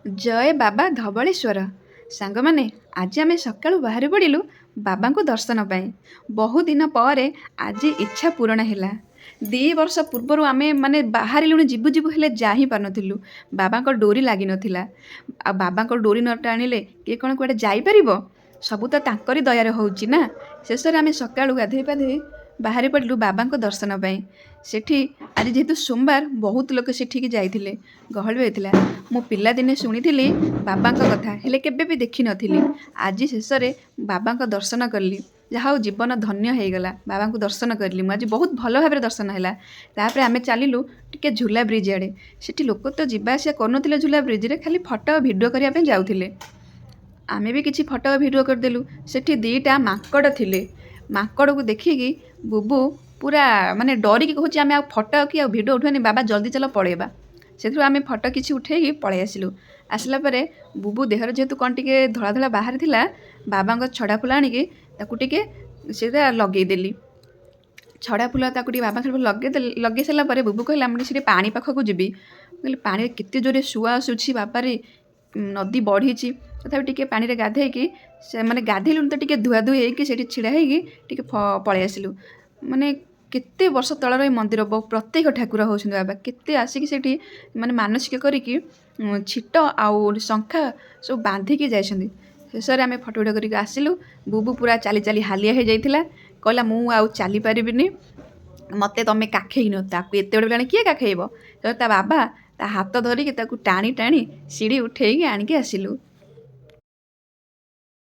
ଜୟ ବାବା ଧବଳେଶ୍ୱର। ସାଙ୍ଗମାନେ, ଆଜି ଆମେ ସକାଳୁ ବାହାରି ପଡ଼ିଲୁ ବାବାଙ୍କୁ ଦର୍ଶନ ପାଇଁ। ବହୁ ଦିନ ପରେ ଆଜି ଇଚ୍ଛା ପୂରଣ ହେଲା। 2 ବର୍ଷ ପୂର୍ବରୁ ଆମେ ବାହାରିଲୁଣି ଯିବୁ ଯିବୁ ହେଲେ ଯା ହିଁ ପାରୁନଥିଲୁ। ବାବାଙ୍କ ଡୋରି ଲାଗିନଥିଲା। ଆଉ ବାବାଙ୍କ ଡୋରି ନ ଟାଣିଲେ କିଏ କ'ଣ କୁଆଡ଼େ ଯାଇପାରିବ? ସବୁ ତ ତାଙ୍କରି ଦୟାରେ ହେଉଛି ନା। ଶେଷରେ ଆମେ ସକାଳୁ ଗାଧୋଇ ପାଧୋଇ ବାହାରି ପଡ଼ିଲୁ ବାବାଙ୍କ ଦର୍ଶନ ପାଇଁ। ସେଠି ଆଜି ଯେହେତୁ ସୋମବାର, ବହୁତ ଲୋକ ସେଠିକି ଯାଇଥିଲେ, ଗହଳି ହୋଇଥିଲା। ମୁଁ ପିଲାଦିନେ ଶୁଣିଥିଲି ବାବାଙ୍କ କଥା, ହେଲେ କେବେ ବି ଦେଖିନଥିଲି। ଆଜି ଶେଷରେ ବାବାଙ୍କ ଦର୍ଶନ କଲି। ଯାହା ହଉ ଜୀବନ ଧନ୍ୟ ହେଇଗଲା, ବାବାଙ୍କୁ ଦର୍ଶନ କରିଲି ମୁଁ ଆଜି। ବହୁତ ଭଲ ଭାବରେ ଦର୍ଶନ ହେଲା। ତାପରେ ଆମେ ଚାଲିଲୁ ଟିକେ ଝୁଲା ବ୍ରିଜ୍ ଆଡ଼େ। ସେଠି ଲୋକ ତ ଯିବା ଆସିବା କରୁନଥିଲେ ଝୁଲା ବ୍ରିଜ୍ରେ, ଖାଲି ଫଟୋ ଭିଡ଼ିଓ କରିବା ପାଇଁ ଯାଉଥିଲେ। ଆମେ ବି କିଛି ଫଟୋ ଭିଡ଼ିଓ କରିଦେଲୁ। ସେଠି 2ଟା ମାଙ୍କଡ଼ ଥିଲେ। ମାଙ୍କଡ଼କୁ ଦେଖିକି ବୁବୁ ପୁରା ଡରିକି କହୁଛି ଆମେ ଆଉ ଫଟୋ କି ଆଉ ଭିଡ଼ିଓ ଉଠାଇନି, ବାବା ଜଲ୍ଦି ଚାଲ ପଳେଇବା। ସେଥିରୁ ଆମେ ଫଟୋ କିଛି ଉଠେଇକି ପଳେଇ ଆସିଲୁ। ଆସିଲା ପରେ ବୁବୁ ଦେହରେ ଯେହେତୁ କ'ଣ ଟିକେ ଧଳା ଧଳା ବାହାରିଥିଲା, ବାବାଙ୍କ ଛଡ଼ା ଫୁଲ ଆଣିକି ତାକୁ ଟିକେ ସେଇଟା ଲଗେଇଦେଲି। ଛଡ଼ା ଫୁଲ ତାକୁ ଟିକେ ବାବାଙ୍କ ଲଗେଇ ସାରିଲା ପରେ ବୁବୁ କହିଲା ମୁଁ ଟିକେ ପାଣି ପାଖକୁ ଯିବି। ମୁଁ କହିଲି ପାଣିରେ କେତେ ଜୋରେ ସୁଅ ଆସୁଛି ବାବାରେ, ନଦୀ ବଢ଼ିଛି। ତଥାପି ଟିକେ ପାଣିରେ ଗାଧେଇକି ଗାଧେଇଲୁଣି ତ ଟିକେ ଧୁଆଧୁଇ ହେଇକି ସେଠି ଛିଡ଼ା ହେଇକି ଟିକେ ପଳେଇ ଆସିଲୁ। କେତେ ବର୍ଷ ତଳର ଏ ମନ୍ଦିର, ପ୍ରତ୍ୟେକ ଠାକୁର ହେଉଛନ୍ତି ବାବା। କେତେ ଆସିକି ସେଠି ମାନସିକ କରିକି ଛିଟ ଆଉ ଶଙ୍ଖା ସବୁ ବାନ୍ଧିକି ଯାଇଛନ୍ତି। ଶେଷରେ ଆମେ ଫଟୋ ଭିଡ଼ିଓ କରିକି ଆସିଲୁ। ବୁବୁ ପୁରା ଚାଲି ଚାଲି ହାଲିଆ ହେଇଯାଇଥିଲା। କହିଲା ମୁଁ ଆଉ ଚାଲିପାରିବିନି, ମୋତେ ତମେ କାଖେଇନ। ତାକୁ ଏତେ ବଡ଼ ପିଲାଣି କିଏ କାଖେଇବ? ତା ବାବା ତା ହାତ ଧରିକି ତାକୁ ଟାଣି ଟାଣି ସିଡ଼ି ଉଠେଇକି ଆଣିକି ଆସିଲୁ।